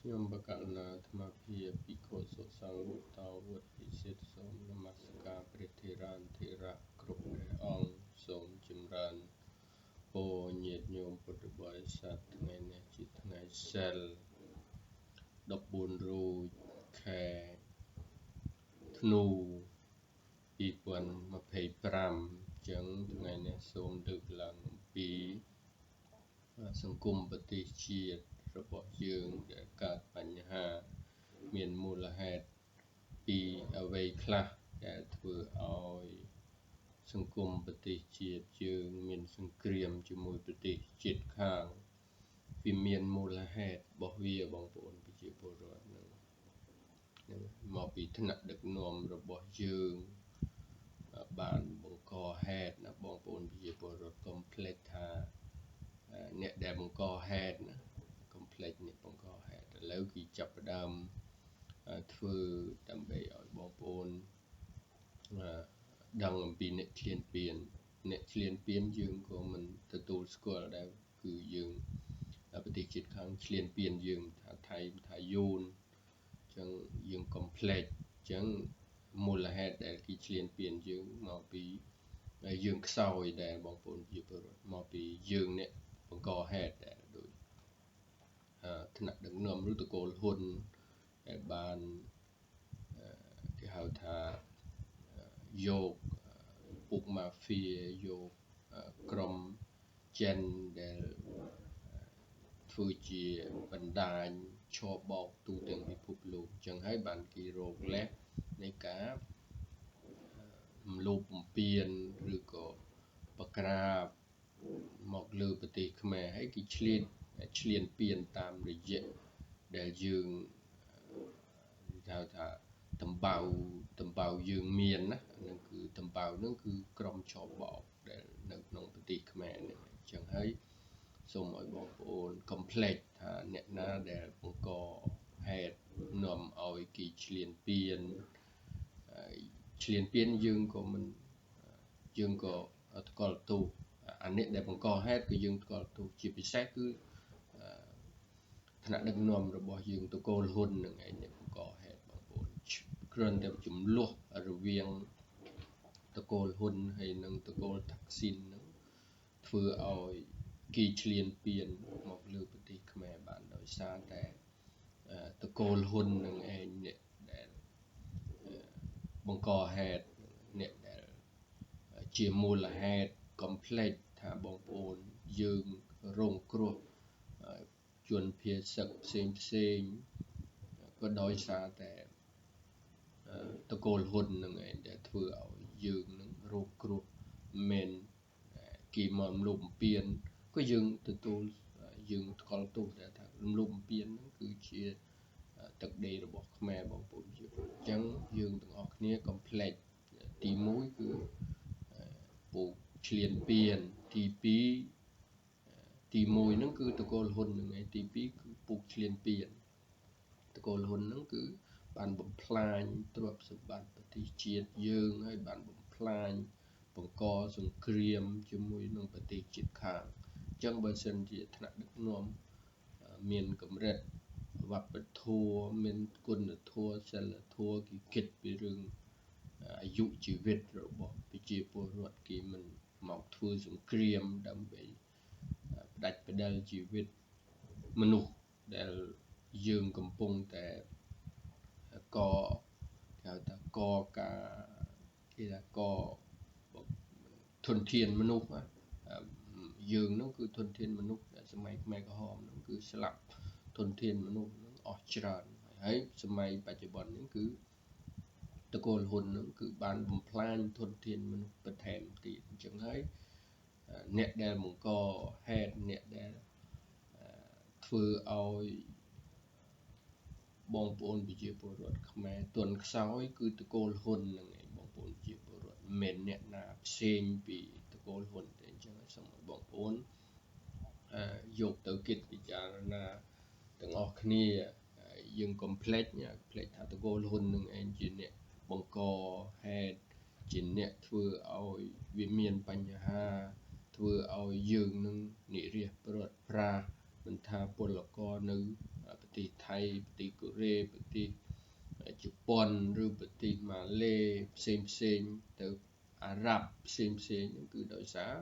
ខ្ញុំបកលណាថ្មភាភិក្ខុសុសង្ឃវុតោវុទ្ធិសិទ្ធសូមនមស្ការព្រះធេរានធេរៈគ្រប់ព្រះអង្គសូមចម្រើនពរញាតិញោមពុទ្ធបរិស័ទថ្ងៃនេះជាថ្ងៃសីល14រោចខែធ្នូ2025ចឹងថ្ងៃនេះសូមលើកឡើងអំពីសង្គមប្រទេសជាតិរបស់យើងដែលកើតបញ្ហាមានមូលហេតុពីអ្វីខ្លះដែលធ្វើឲ្យសង្គមប្រទេសជាតិយើងមានសង្គ្រាមជាមួយប្រទេសជិតខាងវាមានមូលហេតុរបស់វាបងប្អូនប្រជាពលរដ្ឋនឹងមកពីថ្នាក់ដឹកនាំរបស់យើងបានបង្កហេតុណាបងប្អូនប្រជាពលរដ្ឋកុំភ្លេចថាអ្នកដែលបង្កហេតុណាកុំភ្លេចអ្នកបង្កហេតុឥឡូវគេចាប់ផ្ដើមធ្វើដើម្បីឲ្យបងប្អូនដឹងអំពីអ្នកឃ្លានពានយើងក៏មិនទទួលស្គាល់ដែរគឺយើងប្រទេសជាតិខាងឃ្លានពានយើងថាថៃថាយួនអញ្ចឹងយើងកុំភ្លេចអញ្ចឹងមូលហេតុដែលគេឃ្លានពានយើងមកពីយើងខ្សោយដែរបងប្អូនជាពលរដ្ឋមកពីយើងអ្នកបង្កហេតុដែរដោយថ្នាក់ដឹកនាំឬតកូលហ៊ុនដែលបានគេហៅថាយកពុកម៉ាហ្វៀយកក្រុមចិនដែលធ្វើជាបណ្ដាញឆបោកទូទាំងពិភពលោកអញ្ចឹងហើយបានគេរកលេសនៃការរំលោភបំពានឬក៏បក្រាបមកលើប្រទេសខ្មែរហើយគេឈ្លានពានតាមរយៈដែលយើងហៅថាតំបៅយើងមានណាហ្នឹងគឺតំបៅហ្នឹងគឺក្រុមឆបោកដែលនៅក្នុងប្រទេសខ្មែរនេះអញ្ចឹងហើយសូមឲ្យបងប្អូនកុំភ្លេចថាអ្នកណាដែលបង្កហេតុនាំឲ្យគេឈ្លានពានយើងក៏មិនយើងក៏ថ្កោលទោសអានេះដែលបង្កហេតុគឺយើងថ្កោលទោសជាពិសេសគឺថ្នាក់ដឹកនាំរបស់យើងតកូលហ៊ុននឹងឯងអ្នកបង្កហេតុបងប្អូនគ្រាន់តែចំនួនរវាងតកូលហ៊ុនហើយនិងតកូលតាក់ស៊ីននឹងធ្វើឲ្យគេឈ្លានពានមកលើប្រទេសខ្មែរបានដោយសារតែតកូលហ៊ុននឹងឯងអ្នកដែលបង្កហេតុអ្នកដែលជាមូលហេតុកុំភ្លេចថាបងប្អូនយើងរងគ្រោះជនភៀសឹកផ្សេងក៏ដោយសារតែតកូលហ៊ុននឹងឯងដែលធ្វើឲ្យយើងនឹងរងគ្រោះមិនគេមករំលោភបំពានក៏យើងទទួលយើងថ្កោលទោសដែរថារំលោភបំពានហ្នឹងគឺជាទឹកដីរបស់ខ្មែរបងប្អូនជាអញ្ចឹងយើងទាំងអស់គ្នាកុំភ្លេចទី1គឺពូកឈ្លានពានទី2ទី1ហ្នឹងគឺតកូលហ៊ុនហ្នឹងឯងទី2គឺពូកឈ្លានពានតកូលហ៊ុនហ្នឹងគឺបានបំផ្លាញទ្រព្យសម្បត្តិប្រទេសជាតិយើងហើយបានបំផ្លាញបង្កសង្គ្រាមជាមួយនឹងប្រទេសជិតខាងអញ្ចឹងបើសិនជាថ្នាក់ដឹកនាំមានកម្រិតវប្បធម៌មានគុណធម៌សិលធម៌គេគិតពីរឿងអាយុជីវិតរបស់ប្រជាពលរដ្ឋគេមិនមកធ្វើសង្គ្រាមដើម្បីផ្ដាច់ផ្ដាល់ជីវិតមនុស្សដែលយើងកំពុងតែកគេហៅថាកការគេថាកធនធានមនុស្សយើងនោះគឺធនធានមនុស្សសម័យខ្មែរក្រហមនោះគឺស្លាប់ធនធានមនុស្សនឹងអស់ច្រើនហើយសម័យបច្ចុប្បន្ននេះគឺតកូលហ៊ុននឹងគឺបានបំផ្លាញធនធានមនុស្សបន្ថែមទៀតអញ្ចឹងហើយអ្នកដែលបង្កហេតុអ្នកដែលធ្វើឲ្យបងប្អូនប្រជាពលរដ្ឋខ្មែរទន់ខ្សោយគឺតកូលហ៊ុននឹងឯងបងប្អូនប្រជាពលរដ្ឋមិនមែនអ្នកណាផ្សេងពីតកូលហ៊ុនទេអញ្ចឹងសូមឲ្យបងប្អូនយកទៅគិតពិចារណាទាំងអស់គ្នាយើងកុំភ្លេចថាតកូលហ៊ុននឹងឯងជាអ្នកបង្កហេតុជាអ្នកធ្វើឲ្យវាមានបញ្ហាធ្វើឲ្យយើងនឹងនិរាសព្រាត់ប្រាសមិនថាពលករនៅប្រ ប្រទេសថៃប្រទេសកូរ៉េប្រទេសជប៉ុនឬប្រទេសម៉ាឡេផ្សេងទៅអារ៉ាប់ផ្សេងហ្នឹងគឺដោយសារ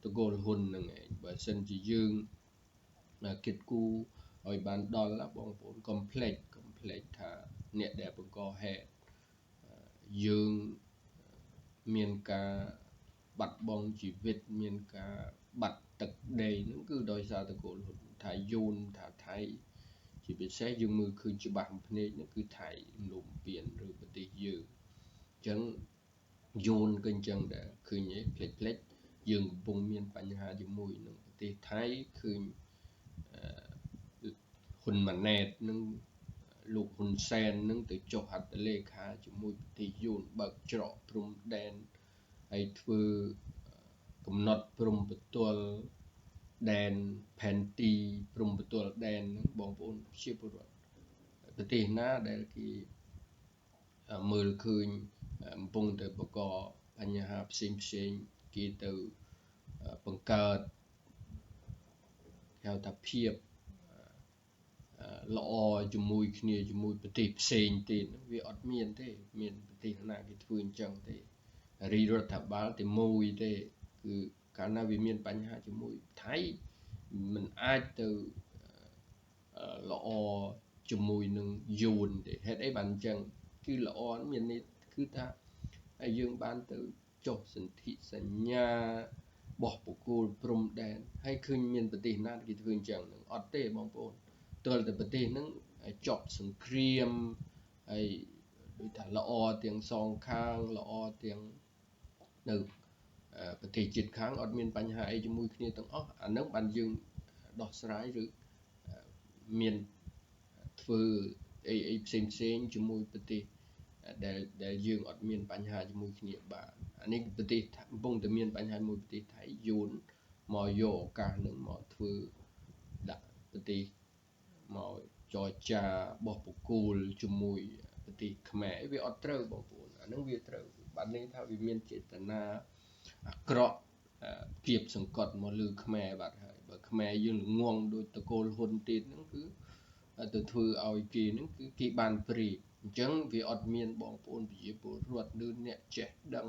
តកូលហ៊ុនហ្នឹងឯងបើសិនជាយើងគិតគូរឲ្យបានដល់បងប្អូន complex ថាអ្នកដែលបង្កហេតុយើងមានការបាត់បង់ជីវិតមានការបាត់ទឹកដីហ្នឹងគឺដោយសារតកូលហ៊ុនថាយូនថាថៃជាពិសេសយើងមើលឃើញច្បាស់ភ្នែកហ្នឹងគឺថៃលំពៀនឬប្រទេសយើងអញ្ចឹងយូនក៏អញ្ចឹងដែរឃើញផ្លេចយើងកំពុងមានបញ្ហាជាមួយនឹងប្រទេសថៃឃើញហ៊ុនម៉ាណែតនឹងលោកហ៊ុនសែននឹងទៅចុះហត្ថលេខាជាមួយប្រទេសយួនបើកច្រកព្រំដែនហើយធ្វើកំណត់ព្រំប្រទល់ដែនផែនទីព្រំប្រទល់ដែននឹងបងប្អូនជាពលរដ្ឋប្រទេសណាដែលគេមើលឃើញកំពុងតែបង្កបញ្ហាផ្សេងគេទៅបង្កើតហៅថាភាពល្អជាមួយគ្នាជាមួយប្រទេសផ្សេងទៀតវាអត់មានទេមានប្រទេសណាគេធ្វើអញ្ចឹងទេរីរដ្ឋបាលតែមួយទេគឺកាលណាវាមានបញ្ហាជាមួយថៃมันអាចទៅល្អជាមួយនឹងយួនទេហេតុអីបានអញ្ចឹងគឺល្អមានន័យគឺថាយើងបានទៅចុះសន្ធិសញ្ញាបោះបកគោលព្រំដែនហើយឃើញមានប្រទេសណាគេធ្វើអញ្ចឹងអត់ទេបងប្អូនទល់តែប្រទេសហ្នឹងចប់សង្គ្រាមហើយដូចថាល្អទាំងសងខាងល្អទាំងនៅប្រទេសជិតខាងអត់មានបញ្ហាអីជាមួយគ្នាទាំងអស់អាហ្នឹងបានយើងដោះស្រាយឬមានធ្វើអីផ្សេងជាមួយប្រទេសដែលយើងអត់មានបញ្ហាជាមួយគ្នាបាទអានេះប្រទេសកំពុងតែមានបញ្ហាមួយប្រទេសថៃយួនមកយកឱកាសនឹងមកធ្វើដាក់ប្រទេសមកចរចាបោះបកគោលជាមួយប្រទេសខ្មែរវាអត់ត្រូវបងប្អូនអានឹងវាត្រូវបានន័យថាវាមានចេតនាអាក្រក់គៀបសង្កត់មកលើខ្មែរបាទហើយបើខ្មែរយើងល្ងងដោយតកូលហ៊ុនទៀតហ្នឹងគឺទៅធ្វើឲ្យគេហ្នឹងគឺគេបានព្រៀបអញ្ចឹងវាអត់មានបងប្អូនប្រជាពលរដ្ឋឬអ្នកចេះដឹង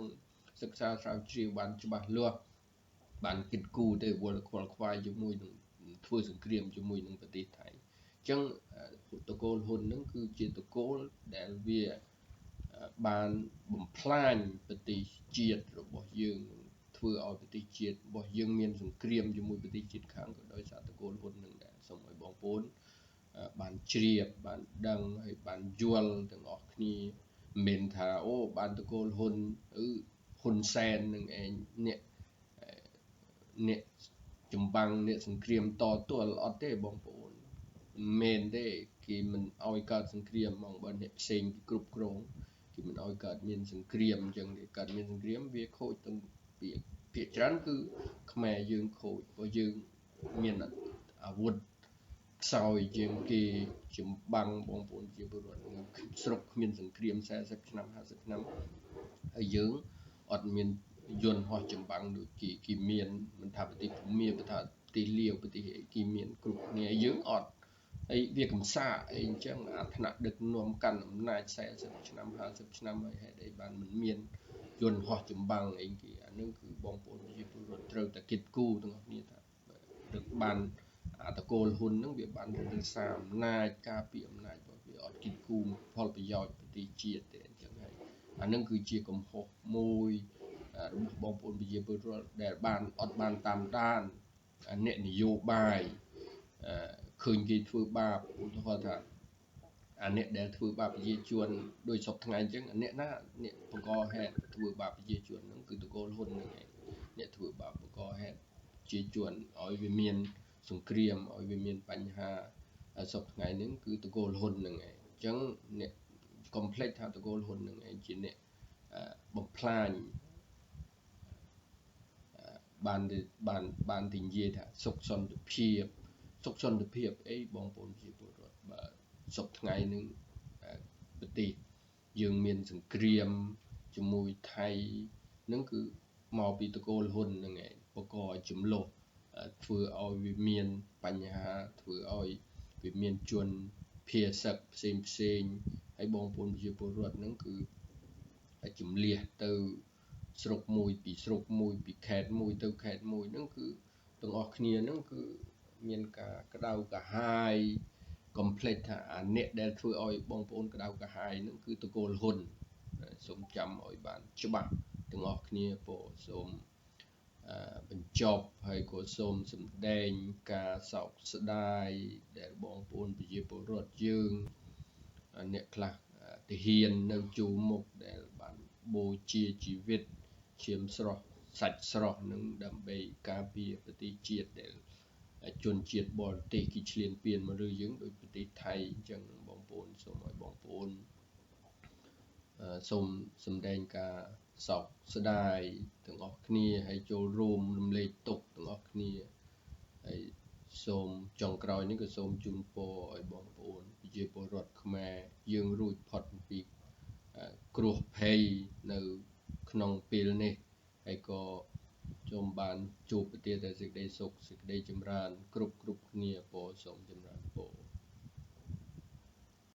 សិក្សាស្រាវជ្រាវបានច្បាស់លាស់បានគិតគូរទៅវល់ខ្វល់ខ្វាយជាមួយនឹងធ្វើសង្គ្រាមជាមួយនឹងប្រទេសថៃអញ្ចឹងតកូលហ៊ុនហ្នឹងគឺជាតកូលដែលវាបានបំផ្លាញប្រទេសជាតិរបស់យើងធ្វើឲ្យប្រទេសជាតិរបស់យើងមានសង្គ្រាមជាមួយប្រទេសជាតិខាងក៏ដោយសារតកូលហ៊ុននឹងដែរសូមឲ្យបងប្អូនបានជ្រាបបានដឹងហើយបានយល់ទាំងអស់គ្នាមិនមែនថាអូបានតកូលហ៊ុនហ៊ុនសែននឹងឯងអ្នកចម្បាំងអ្នកសង្គ្រាមតទល់អត់ទេបងប្អូនមិនមែនទេគេមិនឲ្យកើតសង្គ្រាមមកបើអ្នកផ្សេងគ្រប់គ្រងគេមិនឲ្យកើតមានសង្គ្រាមអញ្ចឹងគេកើតមានសង្គ្រាមវាខូចទាំងភាគច្រើនគឺខ្មែរយើងខូចព្រោះយើងមានអាវុធខ្សោយជាងគេចម្បាំងបងប្អូនជាពលរដ្ឋស្រុកគ្មានសង្គ្រាម40ឆ្នាំ50ឆ្នាំហើយយើងអត់មានយន្តហោះចម្បាំងដូចគេមានមិនថាប្រទេសភូមាប្រទេសប្រទេសលាវប្រទេសគេមានគ្រប់គ្នាយើងអត់ហើយវាកំសាកអីអញ្ចឹងអាថ្នាក់ដឹកនាំកាន់អំណាច40ឆ្នាំ50ឆ្នាំហើយហេតុអីបានមិនមានយន្តហោះចម្បាំងអីគេអានឹងគឺបងប្អូនប្រជាពលរដ្ឋត្រូវតែគិតគូរទាំងអស់គ្នាថាដឹកបានតកូលហ៊ុនហ្នឹងវាបានរក្សាអំណាចការពារអំណាចរបស់វាអត់គិតគូរផលប្រយោជន៍ប្រទេសជាតិទេអញ្ចឹងហើយអានឹងគឺជាកំហុសមួយរបស់បងប្អូនប្រជាពលរដ្ឋដែលអត់បានតាមដានអ្នកនយោបាយឃើញគេធ្វើបាបឧទាហរណ៍ថាអ្នកដែលធ្វើបាបប្រជាជនដោយសពថ្ងៃអញ្ចឹងអ្នកណាអ្នកបង្កហេតុធ្វើបាបប្រជាជនហ្នឹងគឺតកូលហ៊ុនហ្នឹងឯងអ្នកធ្វើបាបបង្កហេតុប្រជាជនឲ្យវាមានសង្គ្រាមឲ្យវាមានបញ្ហាសពថ្ងៃហ្នឹងគឺតកូលហ៊ុនហ្នឹងឯងអញ្ចឹងអ្នក complex ថាតកូលហ៊ុនហ្នឹងឯងជាអ្នកបំផ្លាញបានទីនិយាយថាសុខសន្តិភាពអីបងប្អូនជាពលរដ្ឋបើសពថ្ងៃនឹងប្រទេសយើងមានសង្គ្រាមជាមួយថៃនឹងគឺមកពីតកូលហ៊ុនហ្នឹងឯងបង្កចំនួនធ្វើឲ្យវាមានបញ្ហាធ្វើឲ្យវាមានជន ភាសាផ្សេងហើយបងប្អូនប្រជាពលរដ្ឋហ្នឹងគឺជំលះទៅស្រុកមួយពីស្រុកមួយពីខេត្តមួយទៅខេត្តមួយហ្នឹងគឺទាំងអស់គ្នាហ្នឹងគឺមានការក្តៅក្រហាយកុំភ្លេចថាអាអ្នកដែលធ្វើឲ្យបងប្អូនក្តៅក្រហាយហ្នឹងគឺតកូលហ៊ុនសូមចាំឲ្យបានច្បាស់ទាំងអស់គ្នាពោសូមបញ្ចប់ហើយក៏សូមសម្ដែងការសោកស្ដាយដែលបងប្អូនប្រជាពលរដ្ឋយើងអ្នកខ្លះទាហាននៅជួរមុខដែលបានបូជាជីវិតឈាមស្រស់សាច់ស្រស់នឹងដើម្បីការពារប្រទេសជាតិដែលជនជាតិបរទេសគេឈ្លានពានមកលើយើងដោយប្រទេសថៃអញ្ចឹងបងប្អូនសូមឲ្យបងប្អូនសូមសម្ដែងការសោកស្ដាយទាំងអស់គ្នាហើយចូលរួមរំលែកទុក្ខទាំងអស់គ្នាហើយសូមចុងក្រោយនេះក៏សូមជូនពរឲ្យបងប្អូនប្រជាពលរដ្ឋខ្មែរយើងរួចផុតពីគ្រោះភ័យនៅក្នុងពេលនេះហើយក៏សូមបានជួបប្រទះតែសេចក្តីសុខសេចក្តីចម្រើនគ្រប់គ្នាពរសូមចម្រើនពរ